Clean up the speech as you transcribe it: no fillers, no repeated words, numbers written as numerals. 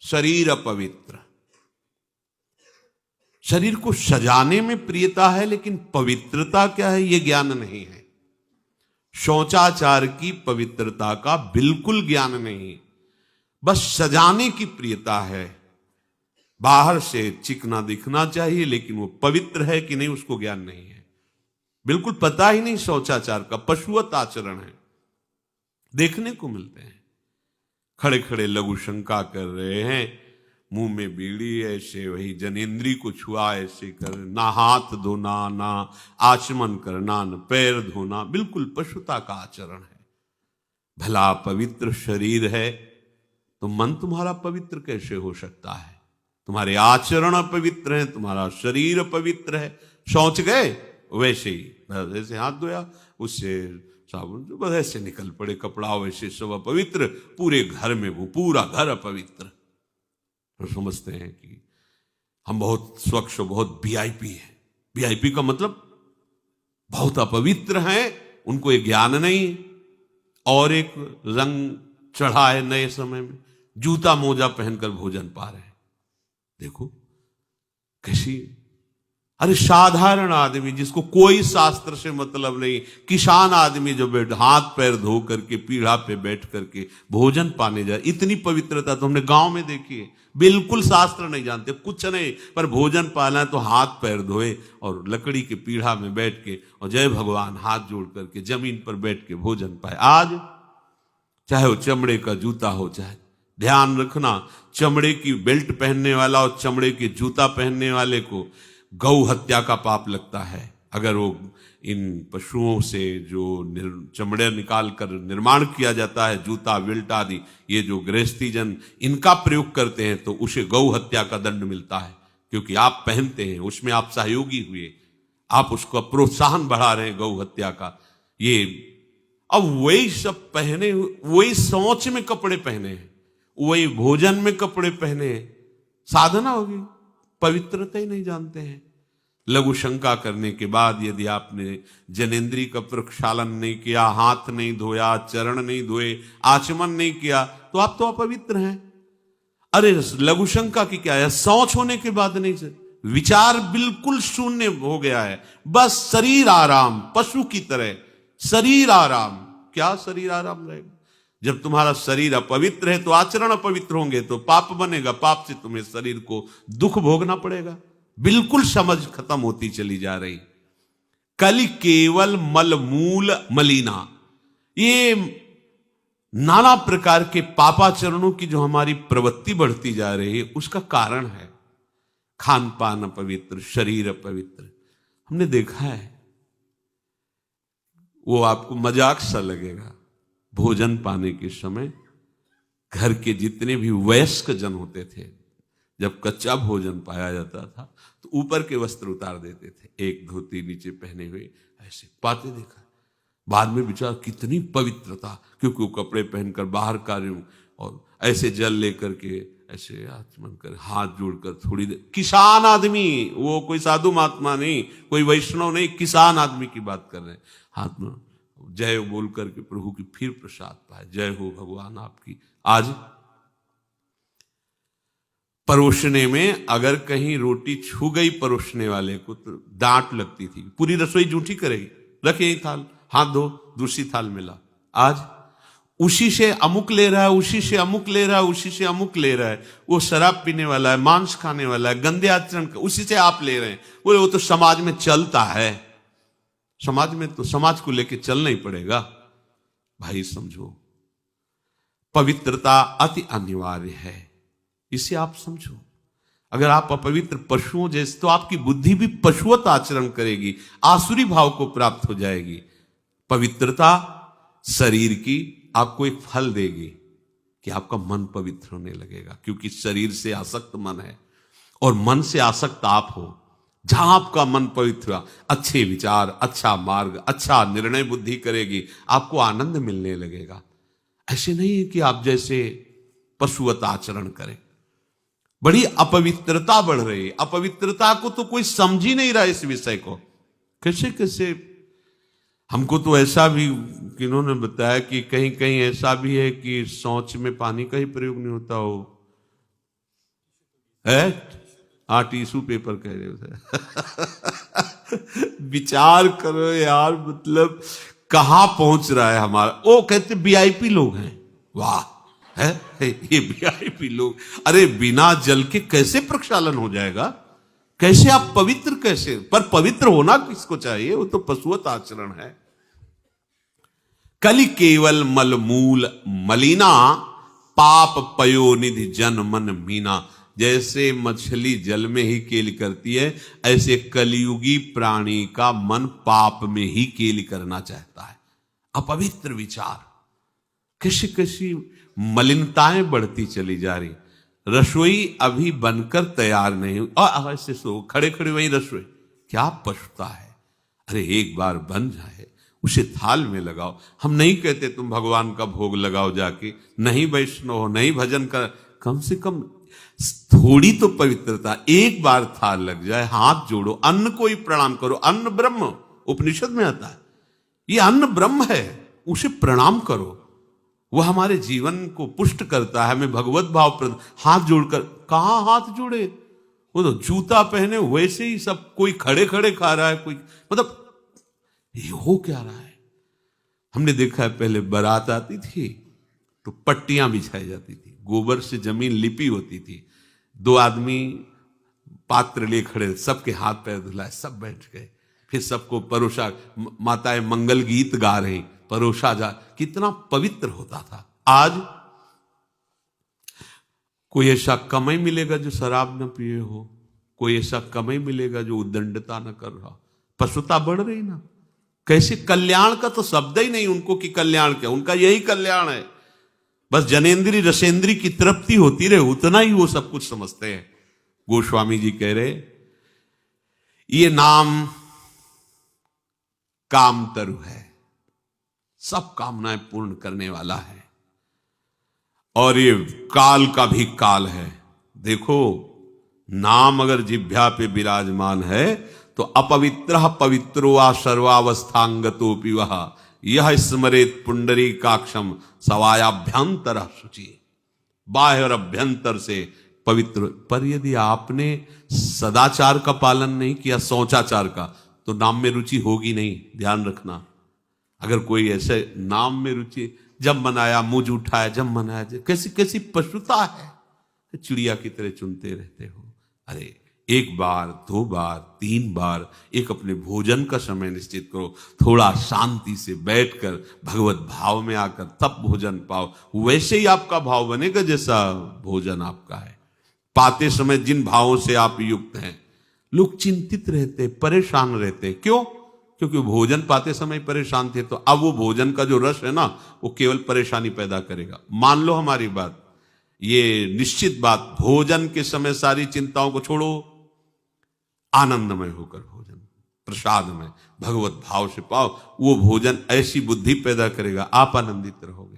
शरीर अपवित्र। शरीर को सजाने में प्रियता है, लेकिन पवित्रता क्या है यह ज्ञान नहीं है। शौचाचार की पवित्रता का बिल्कुल ज्ञान नहीं, बस सजाने की प्रियता है। बाहर से चिकना दिखना चाहिए, लेकिन वो पवित्र है कि नहीं उसको ज्ञान नहीं है। बिल्कुल पता ही नहीं शौचाचार का, पशुवत आचरण है। देखने को मिलते हैं खड़े खड़े लघु शंका कर रहे हैं, मुंह में बीड़ी ऐसे, वही जनेन्द्री को छुआ ऐसे कर, ना हाथ धोना, ना आचमन करना, न पैर धोना, बिल्कुल पशुता का आचरण है। भला पवित्र शरीर है तो मन तुम्हारा पवित्र कैसे हो सकता है? तुम्हारे आचरण अपवित्र हैं, तुम्हारा शरीर अपवित्र है। शौच गए वैसे ही, जैसे हाथ धोया उससे साबुन बस ऐसे निकल पड़े कपड़ा, वैसे सब अपवित्र, पूरे घर में वो पूरा घर अपवित्र। तो समझते हैं कि हम बहुत स्वच्छ, बहुत वीआईपी हैं। वीआईपी का मतलब बहुत अपवित्र हैं, उनको ये ज्ञान नहीं। और एक रंग चढ़ा है नए समय में, जूता मोजा पहनकर भोजन पा रहे हैं। देखो कैसी, अरे साधारण आदमी जिसको कोई शास्त्र से मतलब नहीं, किसान आदमी जो बैठ हाथ पैर धो करके पीढ़ा पे बैठ करके भोजन पाने जाए, इतनी पवित्रता तो हमने गांव में देखी है। बिल्कुल शास्त्र नहीं जानते, कुछ नहीं, पर भोजन पाना है तो हाथ पैर धोए और लकड़ी के पीढ़ा में बैठ के और जय भगवान हाथ जोड़ करके जमीन पर बैठ के भोजन पाए। आज चाहे वो चमड़े का जूता हो, चाहे ध्यान रखना, चमड़े की बेल्ट पहनने वाला और चमड़े के जूता पहनने वाले को गौ हत्या का पाप लगता है। अगर वो इन पशुओं से जो चमड़े निकाल कर निर्माण किया जाता है, जूता बेल्ट आदि, ये जो गृहस्थी जन इनका प्रयोग करते हैं तो उसे गौ हत्या का दंड मिलता है, क्योंकि आप पहनते हैं, उसमें आप सहयोगी हुए, आप उसको प्रोत्साहन बढ़ा रहे हैं गौ हत्या का। ये अब वही सब पहने, वही सोच में कपड़े पहने हैं, वही भोजन में कपड़े पहने हैं, साधना होगी, पवित्रता ही नहीं जानते हैं। लघु शंका करने के बाद यदि आपने जनेन्द्री का प्रक्षालन नहीं किया, हाथ नहीं धोया, चरण नहीं धोए, आचमन नहीं किया, तो आप तो अपवित्र हैं। अरे लघु शंका की क्या है, शौच होने के बाद नहीं से विचार बिल्कुल शून्य हो गया है, बस शरीर आराम, पशु की तरह शरीर आराम। क्या शरीर आराम रहेगा? जब तुम्हारा शरीर अपवित्र है तो आचरण अपवित्र होंगे, तो पाप बनेगा, पाप से तुम्हें शरीर को दुख भोगना पड़ेगा। बिल्कुल समझ खत्म होती चली जा रही। कल केवल मल मूल मलिना, ये नाना प्रकार के पापाचरणों की जो हमारी प्रवृत्ति बढ़ती जा रही है, उसका कारण है खान पान अपवित्र, शरीर अपवित्र। हमने देखा है, वो आपको मजाक सा लगेगा, भोजन पाने के समय घर के जितने भी वयस्क जन होते थे, जब कच्चा भोजन पाया जाता था तो ऊपर के वस्त्र उतार देते थे, एक धोती नीचे पहने हुए ऐसे पाते देखा। बाद में विचार कितनी पवित्रता, क्योंकि वो कपड़े पहनकर बाहर कार्यों और ऐसे जल लेकर के ऐसे आचमन कर हाथ जोड़कर थोड़ी देर, किसान आदमी, वो कोई साधु महात्मा नहीं, कोई वैष्णव नहीं, किसान आदमी की बात कर रहे हैं, हाथ में जय बोल करके प्रभु की फिर प्रसाद पाए, जय हो भगवान आपकी। आज परोसने में अगर कहीं रोटी छू गई परोसने वाले को तो डांट लगती थी, पूरी रसोई जूठी करेगी, रखे यही थाल, हाथ धो, दूसरी थाल मिला। आज उसी से अमुक ले रहा है, उसी से अमुक ले रहा है, उसी से अमुक ले रहा है, वो शराब पीने वाला है, मांस खाने वाला है, गंदे आचरण का, उसी से आप ले रहे हैं। बोले वो तो समाज में चलता है, समाज में तो समाज को लेके चलना ही पड़ेगा। भाई समझो, पवित्रता अति अनिवार्य है, इसे आप समझो। अगर आप अपवित्र पशुओं जैसे, तो आपकी बुद्धि भी पशुवत आचरण करेगी, आसुरी भाव को प्राप्त हो जाएगी। पवित्रता शरीर की आपको एक फल देगी कि आपका मन पवित्र होने लगेगा, क्योंकि शरीर से आसक्त मन है और मन से आसक्त आप हो। जहां आपका मन पवित्र, अच्छे विचार, अच्छा मार्ग, अच्छा निर्णय बुद्धि करेगी, आपको आनंद मिलने लगेगा। ऐसे नहीं है कि आप जैसे पशुवत आचरण करें। बड़ी अपवित्रता बढ़ रही है, अपवित्रता को तो कोई समझ ही नहीं रहा इस विषय को। कैसे कैसे, हमको तो ऐसा भी किन्होंने बताया कि कहीं कहीं ऐसा भी है कि शौच में पानी का ही प्रयोग नहीं होता हो, है। टिश्यू पेपर कह रहे हो विचार करो यार, मतलब कहां पहुंच रहा है हमारा। वो कहते वीआईपी लोग हैं, वाह है ये वीआईपी लोग। अरे बिना जल के कैसे प्रक्षालन हो जाएगा, कैसे आप पवित्र, कैसे? पर पवित्र होना किसको चाहिए, वो तो पशुवत आचरण है। कलि केवल मलमूल मलिना, पाप पयोनिधि जन मन मीना। जैसे मछली जल में ही केली करती है, ऐसे कलियुगी प्राणी का मन पाप में ही केली करना चाहता है। अपवित्र विचार, कैसी कैसी मलिनताएं बढ़ती चली जा रही। रसोई अभी बनकर तैयार नहीं हुई और ऐसे सो खड़े खड़े वही रसोई, क्या पछता है। अरे एक बार बन जाए उसे थाल में लगाओ। हम नहीं कहते तुम भगवान का भोग लगाओ जाके, नहीं वैष्णव हो, नहीं भजन कर, कम से कम थोड़ी तो पवित्रता। एक बार थाल लग जाए, हाथ जोड़ो, अन्न को ही प्रणाम करो। अन्न ब्रह्म, उपनिषद में आता है, ये अन्न ब्रह्म है, उसे प्रणाम करो। वह हमारे जीवन को पुष्ट करता है, हमें भगवत भाव हाथ जोड़कर। कहां हाथ जोड़े, वो तो जूता पहने वैसे ही सब, कोई खड़े खड़े खा रहा है, कोई मतलब ये हो क्या रहा है। हमने देखा है पहले बारात आती थी तो पट्टियां बिछाई जाती थी, गोबर से जमीन लिपी होती थी, दो आदमी पात्र लिए खड़े, सबके हाथ पैर धुलाए, सब बैठ गए, फिर सबको परोसा, माताएं मंगल गीत गा रही, परोसा जा, कितना पवित्र होता था। आज कोई ऐसा कम ही मिलेगा जो शराब न पिए हो, कोई ऐसा कम ही मिलेगा जो उद्दंडता न कर रहा। पशुता बढ़ रही ना, कैसे कल्याण का तो शब्द ही नहीं उनको कि कल्याण क्या, उनका यही कल्याण है, बस जनेन्द्री रसेंद्री की तृप्ति होती रहे, उतना ही वो सब कुछ समझते हैं। गोस्वामी जी कह रहे ये नाम कामतरु है, सब कामनाएं पूर्ण करने वाला है, और ये काल का भी काल है। देखो नाम अगर जिह्वा पे विराजमान है तो अपवित्र पवित्रो वा सर्वावस्थांगतोपि वह यह स्मरेत पुंडरीकाक्षम सवायाभ्यंतर शुचि। बाह्य और अभ्यंतर से पवित्र। पर यदि आपने सदाचार का पालन नहीं किया, शौचाचार का, तो नाम में रुचि होगी नहीं, ध्यान रखना। अगर कोई ऐसे नाम में रुचि, जब मनाया मुझ उठाया, जब मनाया, कैसी कैसी पशुता है, चिड़िया की तरह चुनते रहते हो। अरे एक बार, दो बार, तीन बार एक अपने भोजन का समय निश्चित करो, थोड़ा शांति से बैठकर भगवत भाव में आकर तब भोजन पाओ, वैसे ही आपका भाव बनेगा जैसा भोजन आपका है। पाते समय जिन भावों से आप युक्त हैं, लोग चिंतित रहते, परेशान रहते, क्यों? क्योंकि भोजन पाते समय परेशान थे, तो अब वो भोजन का जो रस है ना, वो केवल परेशानी पैदा करेगा। मान लो हमारी बात, ये निश्चित बात, भोजन के समय सारी चिंताओं को छोड़ो, आनंदमय होकर भोजन, प्रसाद में भगवत भाव से पाओ, वो भोजन ऐसी बुद्धि पैदा करेगा, आप आनंदित रहोगे।